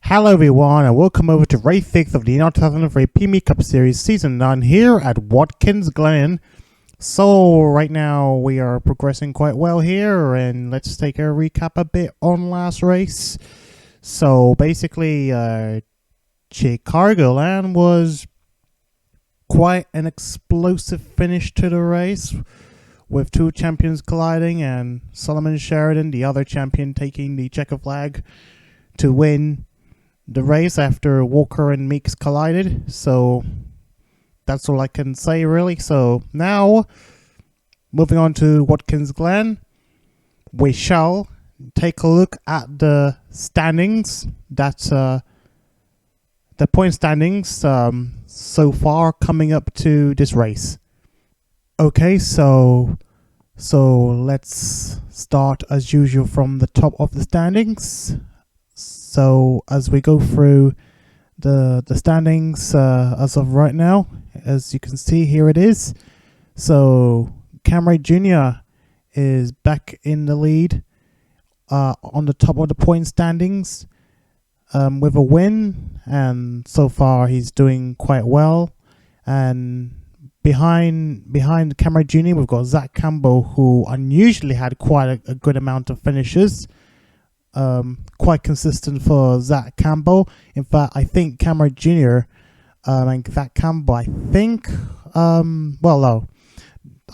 Hello everyone and welcome over to race 6 of the NASCAR 2003 PMU Cup Series Season 9 here at Watkins Glen. So right now we are progressing quite well here, and let's take a recap a bit on last race. So basically Chicagoland was quite an explosive finish to the race, with two champions colliding and Solomon Sheridan, the other champion, taking the checker flag to win the race after Walker and Meeks collided. So that's all I can say really. So now moving on to Watkins Glen, we shall take a look at the standings. That's the point standings so far coming up to this race. Okay, so let's start as usual from the top of the standings. So as we go through the standings as of right now, as you can see, here it is. So Camry Jr. is back in the lead on the top of the point standings with a win, and so far he's doing quite well. And behind Camry Jr. we've got Zach Campbell, who unusually had quite a good amount of finishes. Quite consistent for Zach Campbell. In fact, I think Cameron Jr. And Zach Campbell, I think, well, no,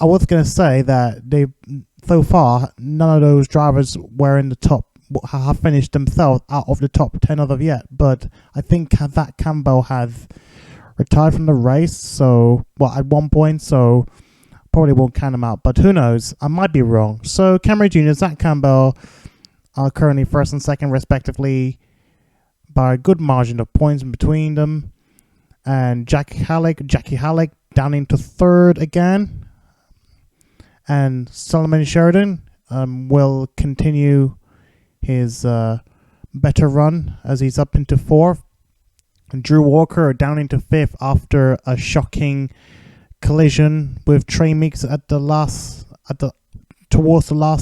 I was going to say that they, so far, none of those drivers were in the top, have finished themselves out of the top 10 as of yet, but I think Zach Campbell has retired from the race, so, well, at one point, so probably won't count him out, but who knows, I might be wrong. So Cameron Jr., Zach Campbell are currently first and second respectively by a good margin of points in between them, and Jackie Halleck down into third again, and Solomon Sheridan will continue his better run as he's up into fourth, and Drew Walker down into fifth after a shocking collision with Trey Meeks towards the last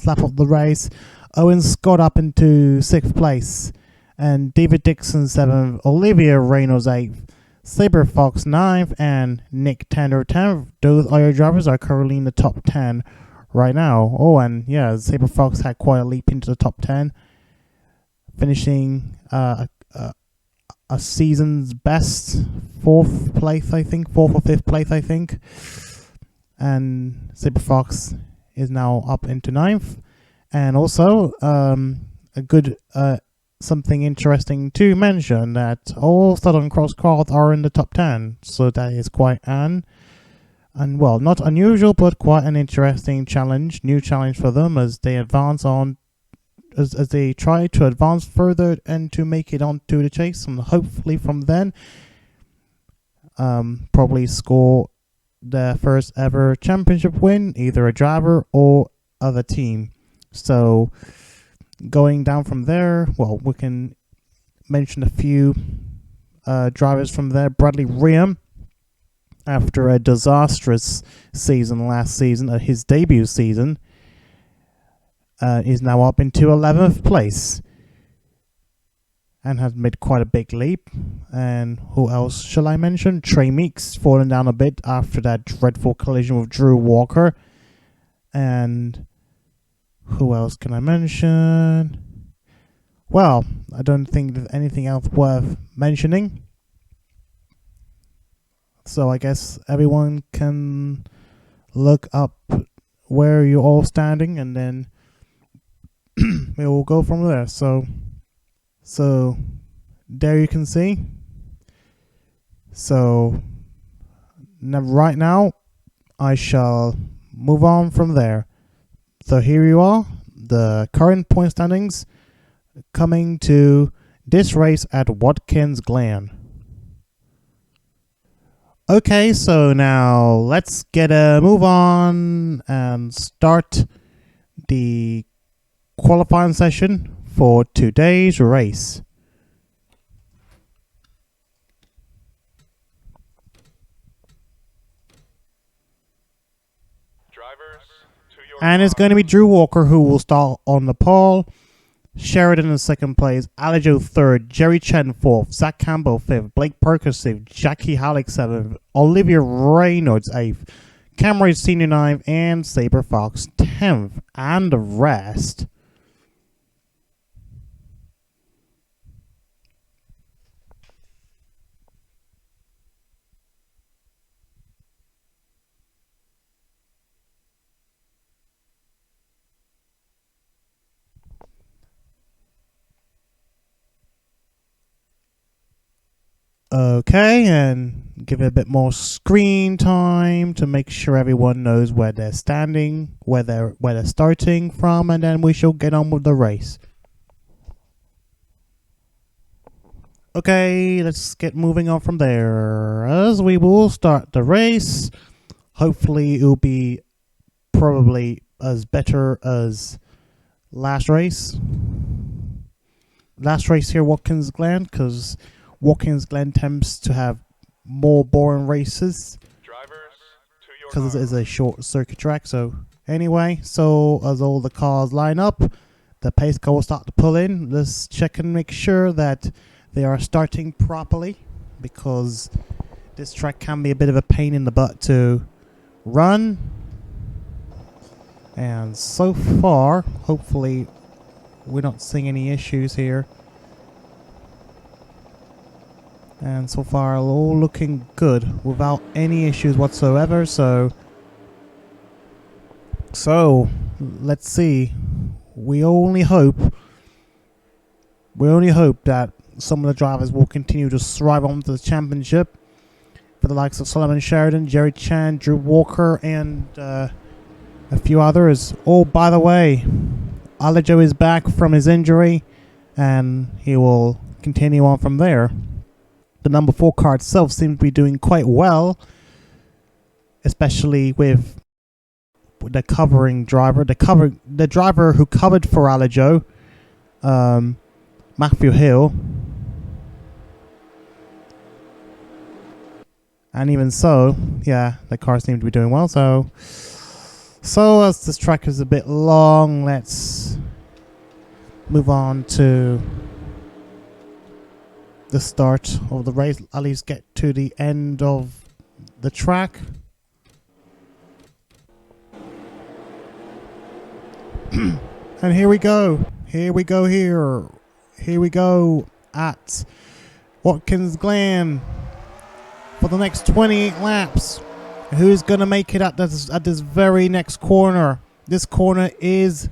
lap of the race. Owen Scott up into sixth place, and David Dixon 7th, Olivia Reynolds 8th, Saber Fox 9th, and Nick Tanner 10th. Those other drivers are currently in the top 10 right now. Oh, and yeah, Saber Fox had quite a leap into the top 10, finishing a season's best fourth place, I think, fourth or fifth place, I think. And Saber Fox is now up into 9th. And also, a good something interesting to mention, that all Southern Cross cars are in the top 10. So that is quite well, not unusual, but quite an interesting challenge, new challenge for them as they advance on, as they try to advance further and to make it onto the chase, and hopefully from then, probably score their first ever championship win, either a driver or other team. So going down from there, well, we can mention a few drivers from there. Bradley Riam, after a disastrous season last season, his debut season, is now up into 11th place and has made quite a big leap. And who else shall I mention? Trey Meeks fallen down a bit after that dreadful collision with Drew Walker. And Who else can I mention? Well, I don't think there's anything else worth mentioning. So I guess everyone can look up where you're all standing, and then we will go from there. So there you can see. So right now I shall move on from there. So here you are, the current point standings coming to this race at Watkins Glen. Okay, so now let's get a move on and start the qualifying session for today's race. And it's going to be Drew Walker who will start on the pole. Sheridan in second place, Alijo third, Jerry Chen fourth, Zach Campbell fifth, Blake Perkins sixth, Jackie Halleck seventh, Olivia Reynolds eighth, Cameron Senior ninth, and Saber Fox 10th, and the rest. Okay, and give it a bit more screen time to make sure everyone knows where they're standing, where they're starting from, and then we shall get on with the race. Okay, let's get moving on from there. As we will start the race, hopefully it will be probably as better as last race. Last race here, Watkins Glen, because Watkins Glen tends to have more boring races because it is a short circuit track. So anyway, so as all the cars line up, the pace car will start to pull in. Let's check and make sure that they are starting properly, because this track can be a bit of a pain in the butt to run. And so far, hopefully we're not seeing any issues here. And so far all looking good without any issues whatsoever. So let's see. We only hope that some of the drivers will continue to strive on to the championship. For the likes of Solomon Sheridan, Jerry Chan, Drew Walker, and a few others. Oh, by the way, Alijo is back from his injury, and he will continue on from there. The number 4 car itself seems to be doing quite well, especially with the covering driver, the driver who covered for Alijo, Matthew Hill. And even so, yeah, the car seems to be doing well. So as this track is a bit long, let's move on to the start of the race. At least get to the end of the track. And here we go at Watkins Glen for the next 28 laps. Who's gonna make it at this very next corner? This corner is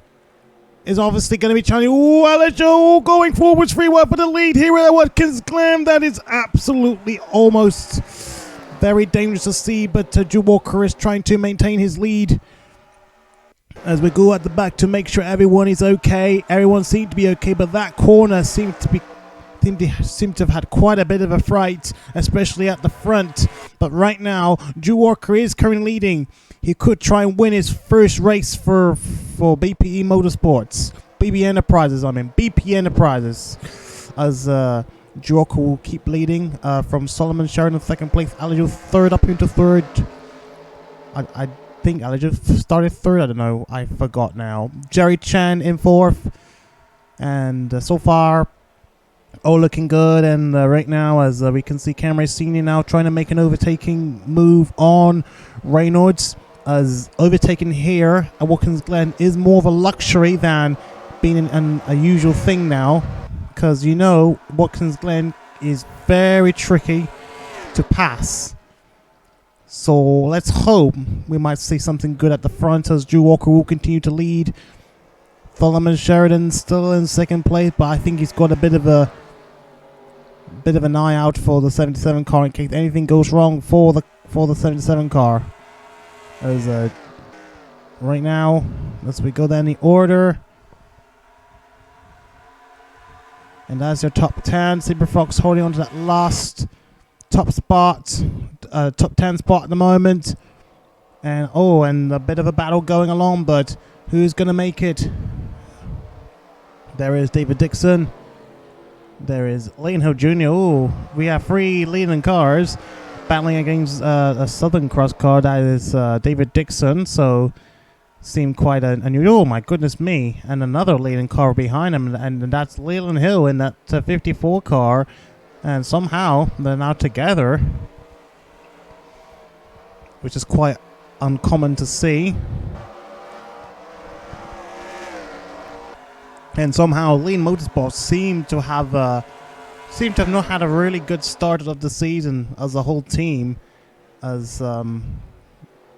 obviously going to be challenging. Ooh, Alijo going forwards, free wide for the lead here at Watkins Glen. That is absolutely almost very dangerous to see, but Drew Walker is trying to maintain his lead as we go at the back to make sure everyone is okay. Everyone seemed to be okay, but that corner seemed to have had quite a bit of a fright, especially at the front. But right now, Drew Walker is currently leading. He could try and win his first race for BPE Motorsports. BP Enterprises. As Drew Walker will keep leading from Solomon Sheridan second place. Alijo third up into third. I think Alijo started third. I don't know. I forgot now. Jerry Chan in fourth. And so far, all looking good. And right now, as we can see, Cameron Senior now trying to make an overtaking move on Reynolds. as overtaking here at Watkins Glen is more of a luxury than being a usual thing now, because you know Watkins Glen is very tricky to pass. So let's hope we might see something good at the front as Drew Walker will continue to lead. Solomon Sheridan still in second place, but I think he's got a bit of an eye out for the 77 car in case anything goes wrong for the 77 car. As right now, as we go down the order, and that's your top 10. Saber Fox holding on to that last top spot, top 10 spot at the moment, and a bit of a battle going along, but who's gonna make it? There is David Dixon. There is Leighton Hill Jr. Oh, we have 3 leading cars battling against a Southern Cross car. That is David Dixon. So seemed quite unusual. Oh my goodness me! And another leading car behind him, and that's Leland Hill in that 54 car. And somehow they're now together, which is quite uncommon to see. And somehow Lean Motorsports seem to have not had a really good start of the season as a whole team, as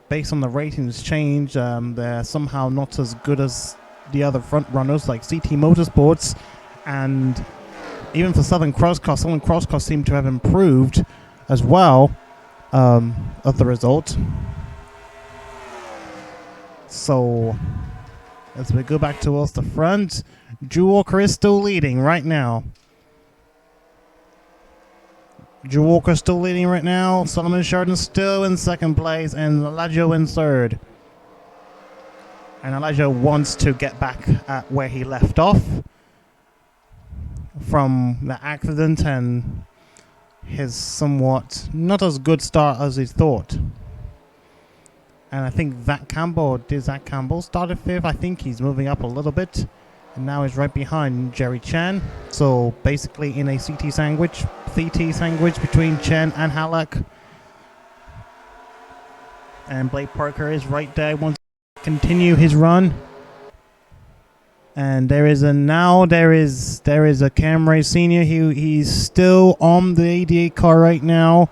based on the ratings change, they're somehow not as good as the other front runners like CT Motorsports, and even for Southern Cross Car seem to have improved as well of the result. So as we go back towards the front, Drew Walker is still leading right now. Solomon Sheridan still in second place, and Elijah in third. And Elijah wants to get back at where he left off from the accident and his somewhat not as good start as he thought. And I think Zach Campbell started 5th. I think he's moving up a little bit. And now he's right behind Jerry Chen. So basically in a CT sandwich between Chen and Halleck. And Blake Parker is right there, wants to continue his run. And there is a Cam Ray Sr. He's still on the 88 car right now.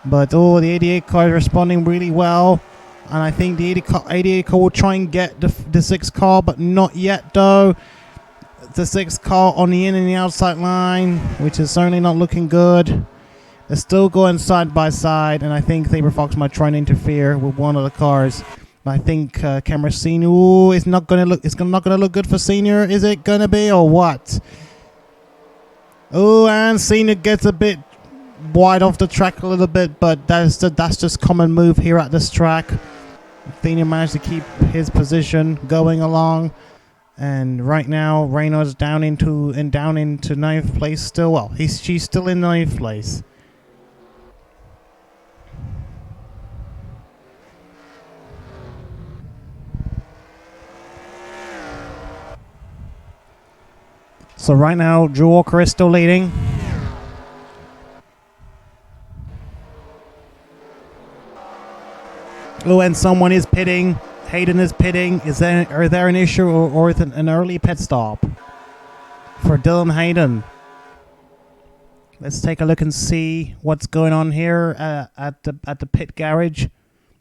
But the 88 car is responding really well. And I think the 88 car will try and get the 6 car, but not yet though. The 6 car on the in and the outside line, which is certainly not looking good. They're still going side by side, and I think Saber Fox might try and interfere with one of the cars. But I think Cameron Senior, it's not gonna look good for Senior. Is it gonna be or what? Oh, and Senior gets a bit wide off the track a little bit, but that's just common move here at this track. Senior managed to keep his position going along, and right now Reynolds down into 9th place still. Well, she's still in 9th place. So right now Drew Walker is still leading. Oh, and someone is pitting. Hayden is pitting. Are there an issue or is it an early pit stop for Dylan Hayden? Let's take a look and see what's going on here at the pit garage.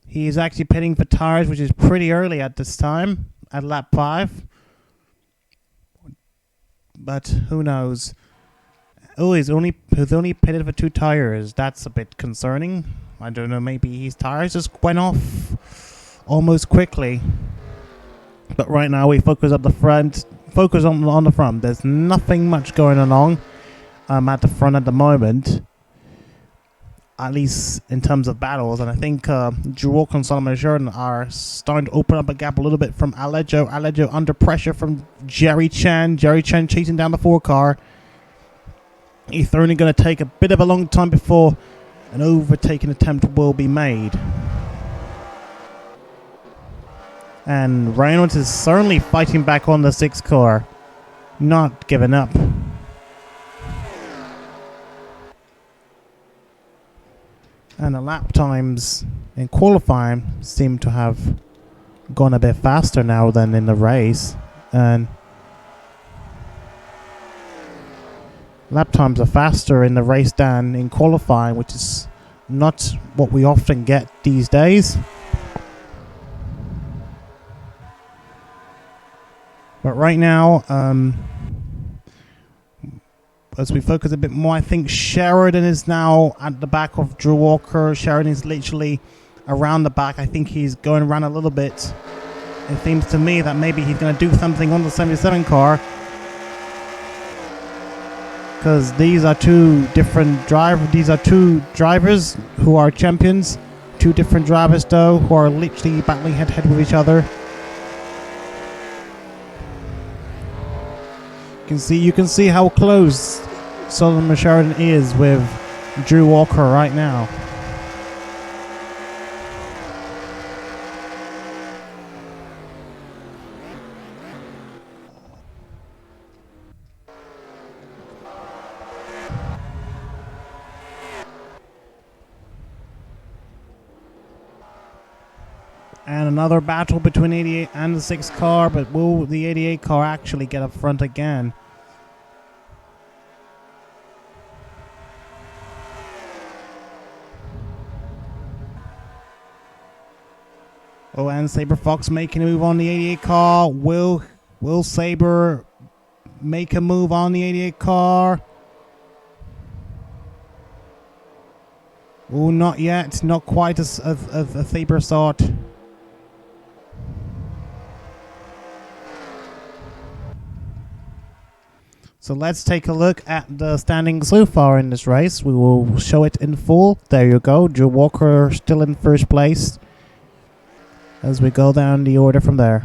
He is actually pitting for tires, which is pretty early at this time at lap 5. But who knows? Oh, he's only pitted for 2 tires. That's a bit concerning. I don't know, maybe his tires just went off almost quickly. But right now we focus on the front. On the front. There's nothing much going along at the front at the moment. At least in terms of battles. And I think Drew Walker and Solomon Sheridan are starting to open up a gap a little bit from Alejo. Alejo under pressure from Jerry Chen. Jerry Chen chasing down the 4 car. He's only going to take a bit of a long time before an overtaking attempt will be made. And Reynolds is certainly fighting back on the 6 car. Not giving up. And the lap times in qualifying seem to have gone a bit faster now than in the race. And lap times are faster in the race than in qualifying, which is not what we often get these days. But right now, as we focus a bit more, I think Sheridan is now at the back of Drew Walker. Sheridan is literally around the back. I think he's going around a little bit. It seems to me that maybe he's going to do something on the 77 car, because these are two drivers who are champions. Two different drivers though, who are literally battling head to head with each other. You can see how close Solomon Sheridan is with Drew Walker right now. And another battle between 88 and the 6 car, but will the 88 car actually get up front again? Oh, and Saber Fox making a move on the 88 car. Will Saber make a move on the 88 car? Oh, not yet. Not quite as Saber thought. So let's take a look at the standings so far in this race. We will show it in full. There you go. Drew Walker still in first place as we go down the order from there.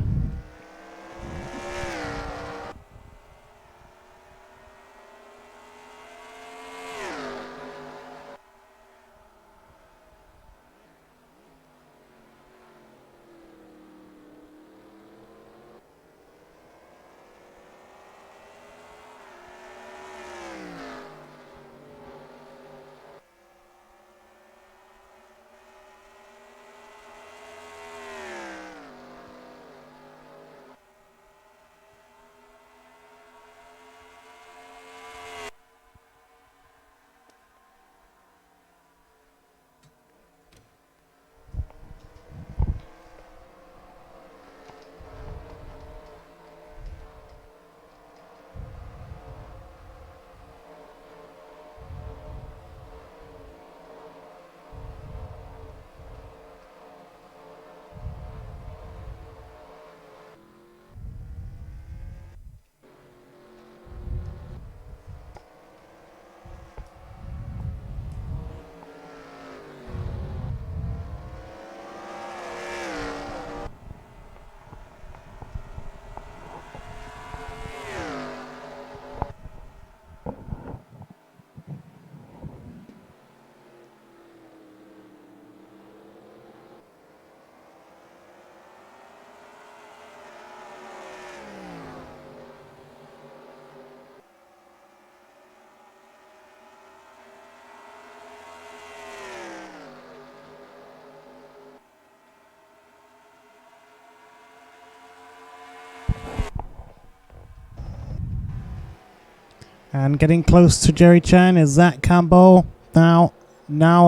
And getting close to Jerry Chan is Zach Campbell. Now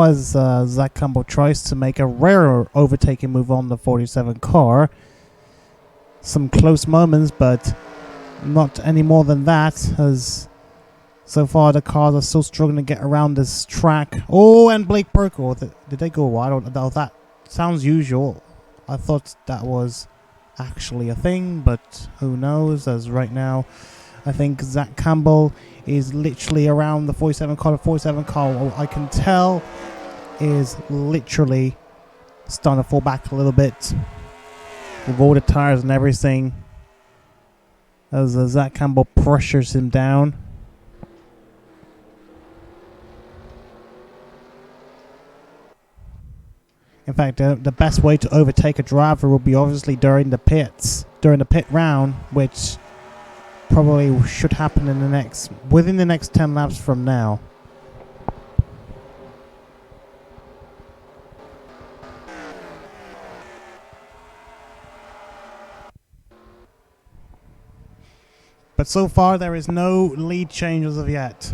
as Zach Campbell tries to make a rare overtaking move on the 47 car. Some close moments, but not any more than that, as so far the cars are still struggling to get around this track. Oh, and Blake Burkle. Did they go wide? I don't know. That sounds usual. I thought that was actually a thing, but who knows, as right now I think Zach Campbell is literally around the 47 car. The 47 car, I can tell, is literally starting to fall back a little bit with all the tires and everything, as Zach Campbell pressures him down. In fact, the best way to overtake a driver will be obviously during the pit round, which probably should happen within the next 10 laps from now. But so far there is no lead change as of yet.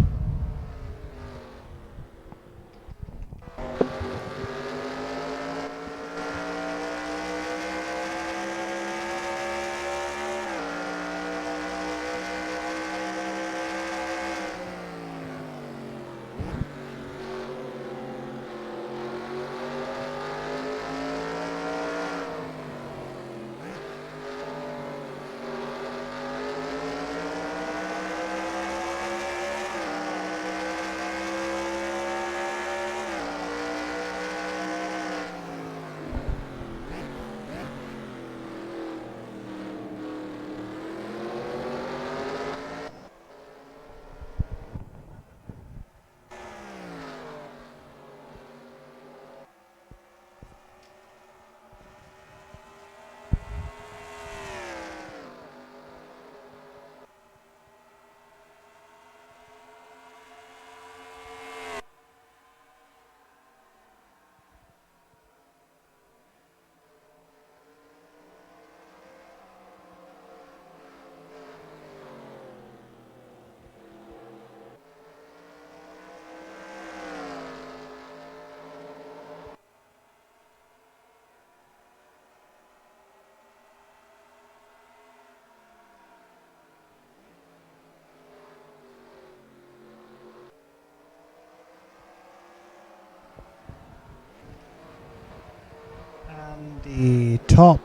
And the top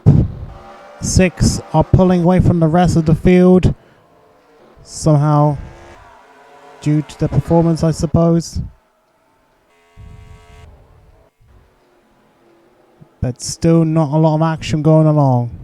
6 are pulling away from the rest of the field. Somehow due to the performance, I suppose. But still not a lot of action going along.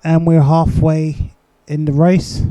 And we're halfway in the race.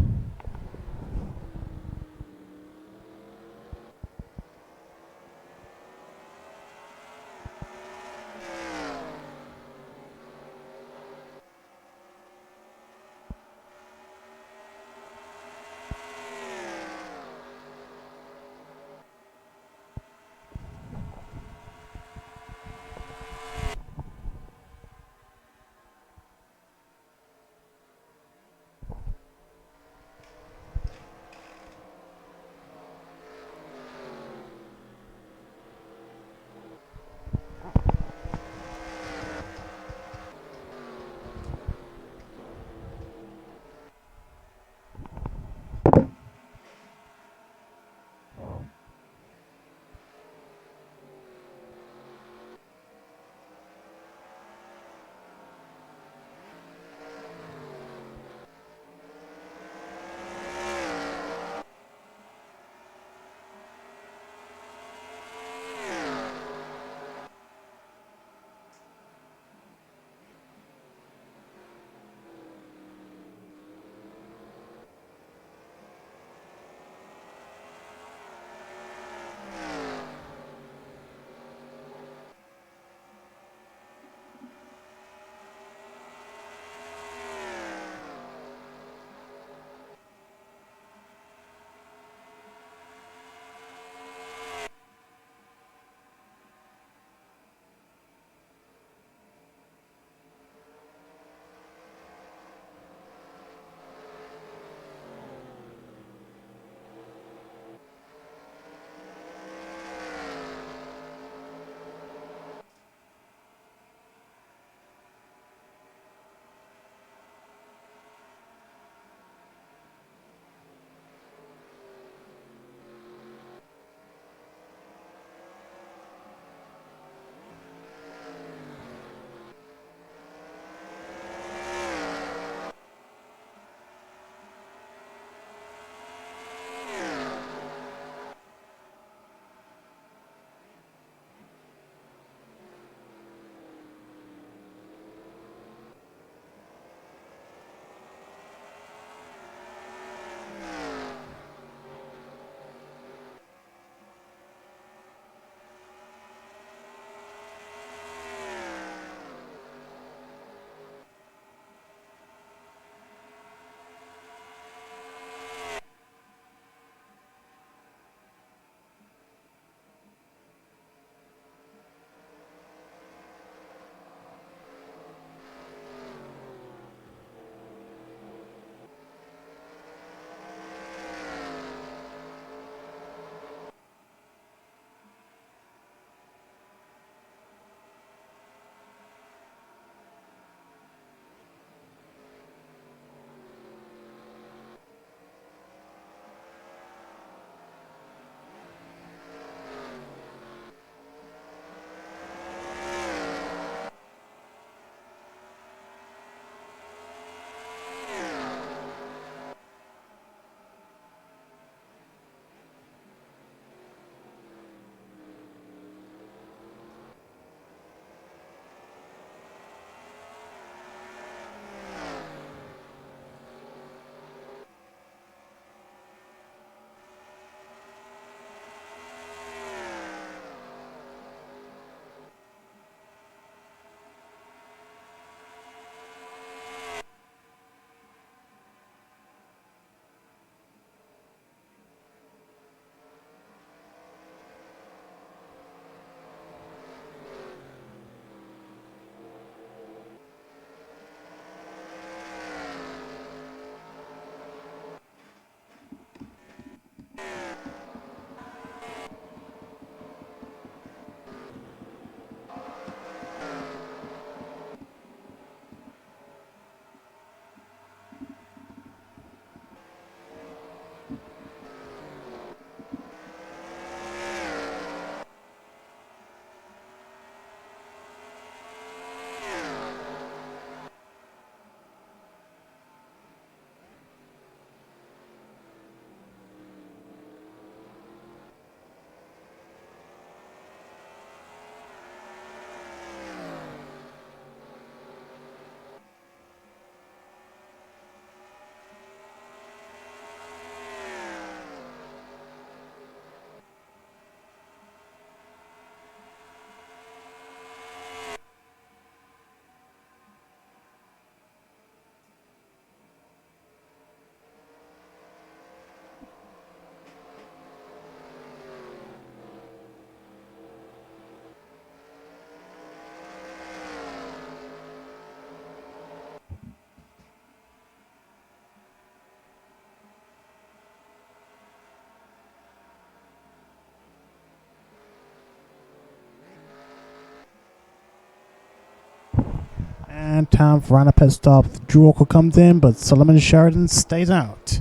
And time for a pit stop. Drew Walker comes in, but Solomon Sheridan stays out.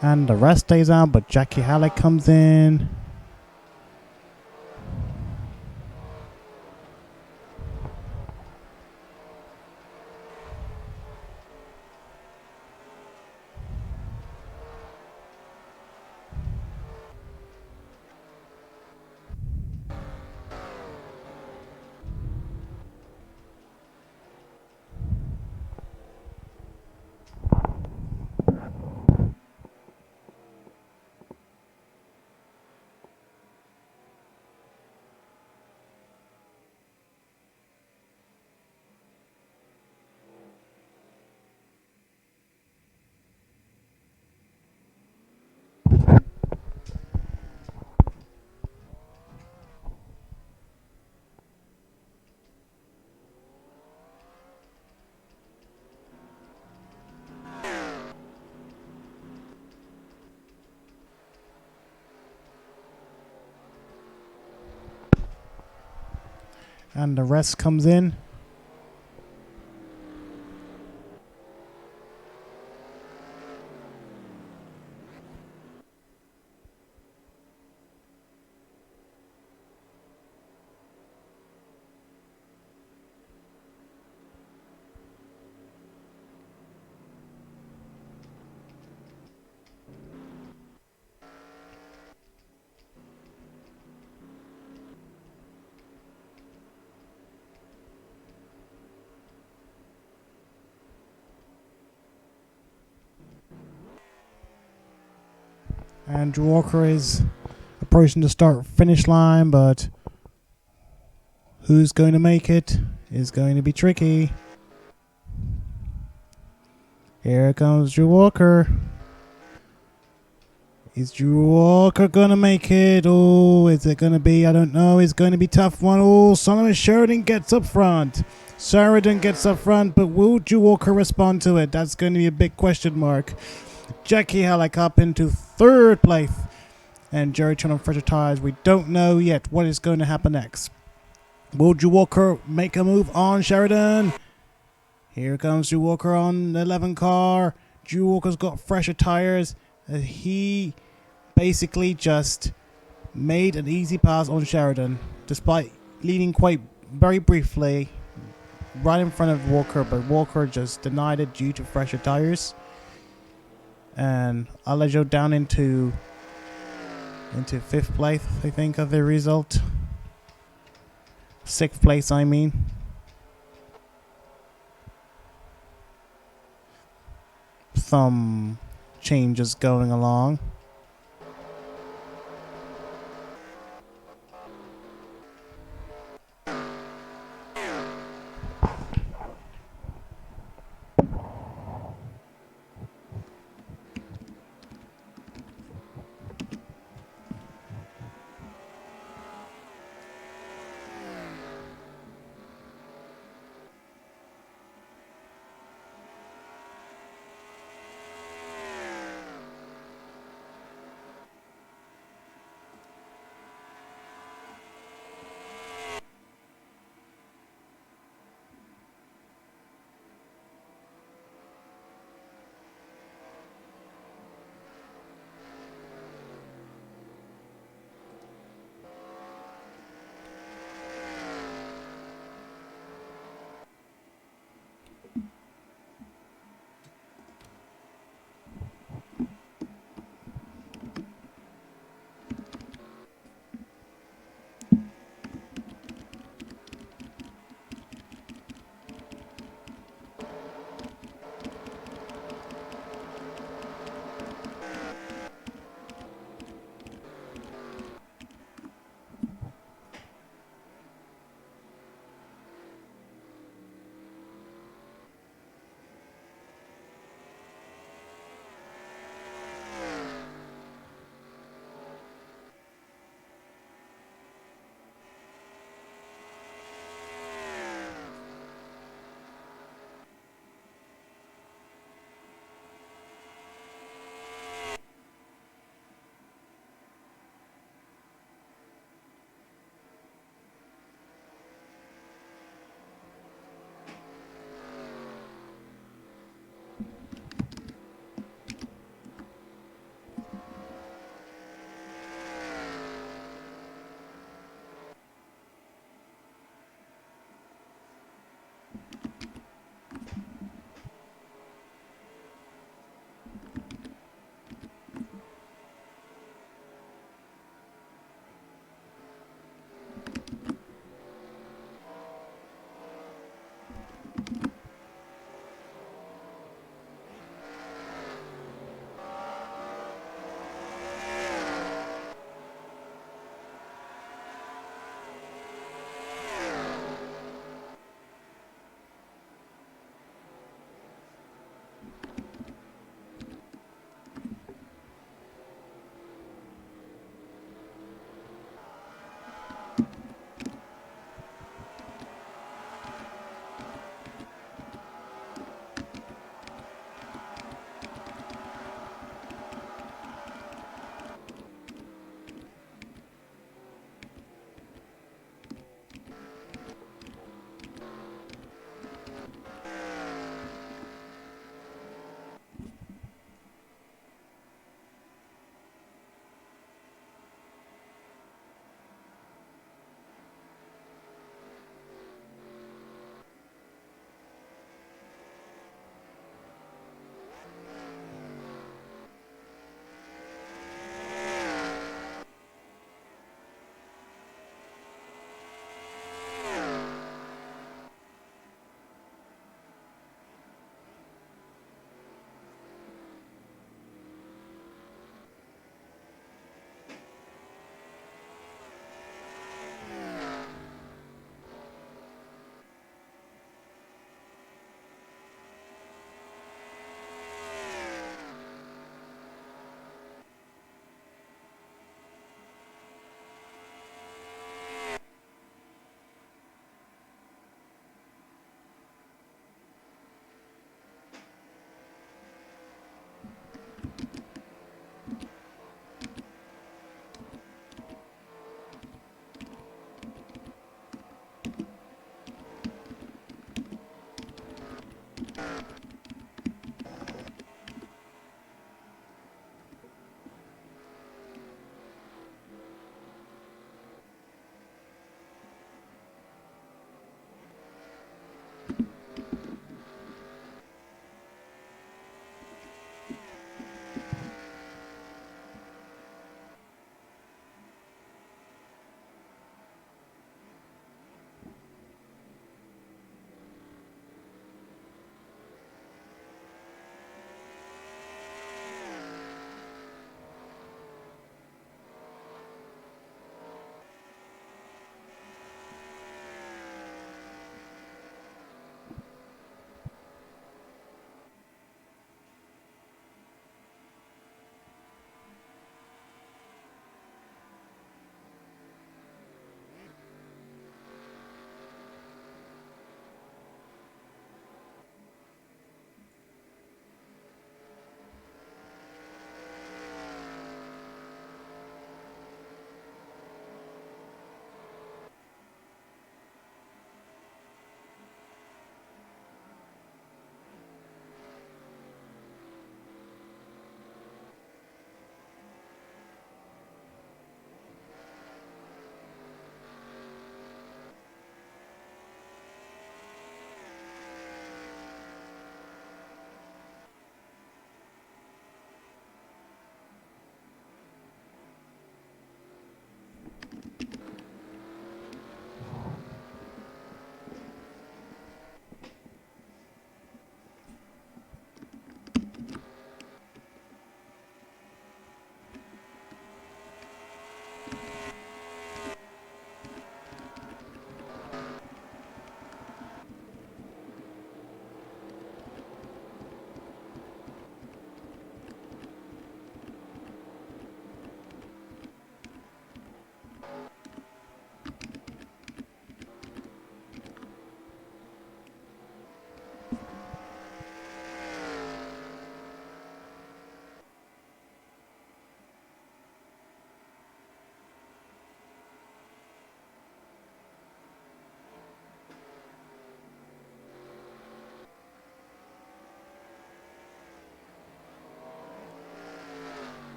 And the rest stays out, but Jackie Halleck comes in. And the rest comes in. And Drew Walker is approaching the start-finish line, but who's going to make it is going to be tricky. Here comes Drew Walker. Is Drew Walker going to make it? Oh, is it going to be? I don't know. It's going to be a tough one. Oh, Solomon Sheridan gets up front. Sheridan gets up front, but will Drew Walker respond to it? That's going to be a big question mark. Jackie Halleck up into third place. And Jerry Chen on fresher tires. We don't know yet what is going to happen next. Will Drew Walker make a move on Sheridan? Here comes Drew Walker on the 11 car. Drew Walker's got fresher tires. He basically just made an easy pass on Sheridan, despite leading quite very briefly right in front of Walker, but Walker just denied it due to fresher tires. And Alejo down into fifth place, I think, of the result. Sixth place, I mean. Some changes going along.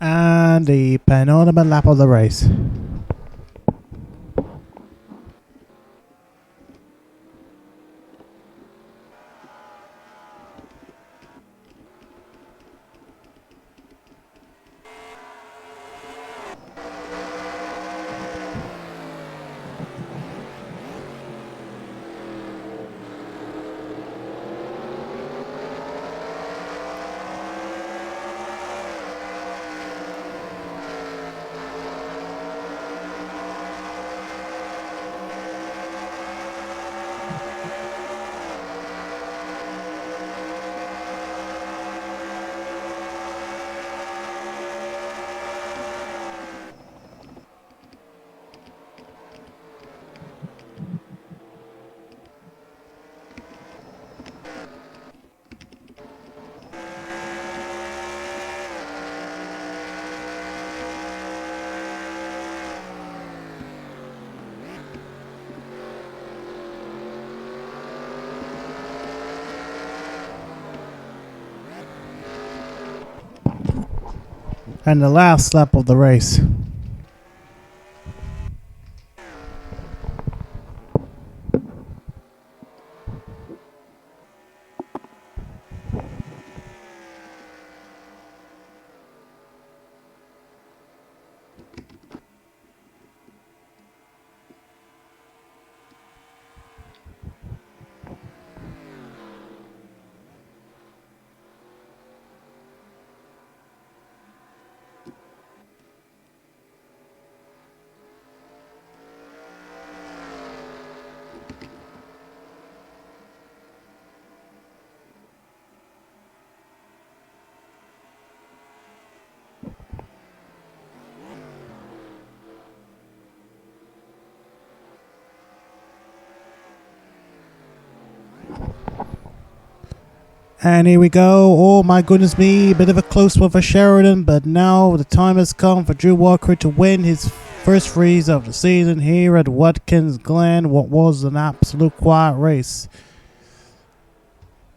And the penultimate lap of the race. And the last lap of the race. And here we go. Oh my goodness me, a bit of a close one for Sheridan, but now the time has come for Drew Walker to win his first race of the season here at Watkins Glen. What was an absolute quiet race.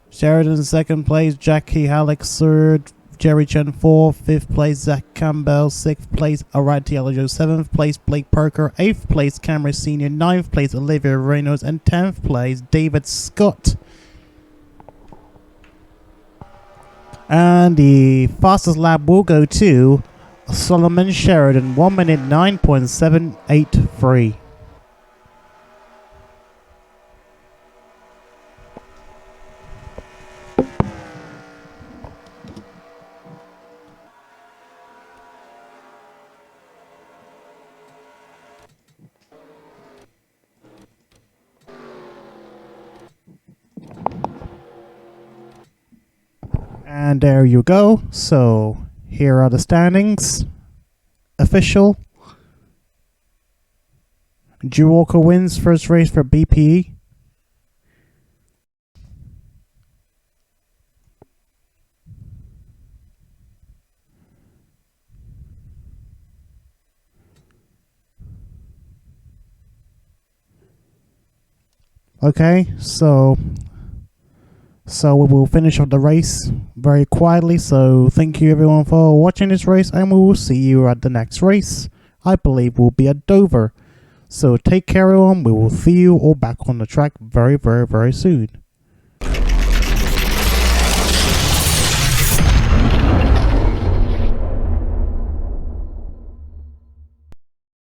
Sheridan second place, Jackie Halleck third, Jerry Chen fourth, fifth place Zach Campbell, sixth place Arati Alajo, seventh place Blake Parker, eighth place Cameron Senior, ninth place Olivia Reynolds, and 10th place David Scott. And the fastest lap will go to Solomon Sheridan, 1 minute 9.783. And there you go. So here are the standings. Official. Drew Walker wins first race for BPE. Okay, so we will finish off the race very quietly. So thank you everyone for watching this race, and we will see you at the next race. I believe will be at Dover. So take care everyone. We will see you all back on the track very, very, very soon.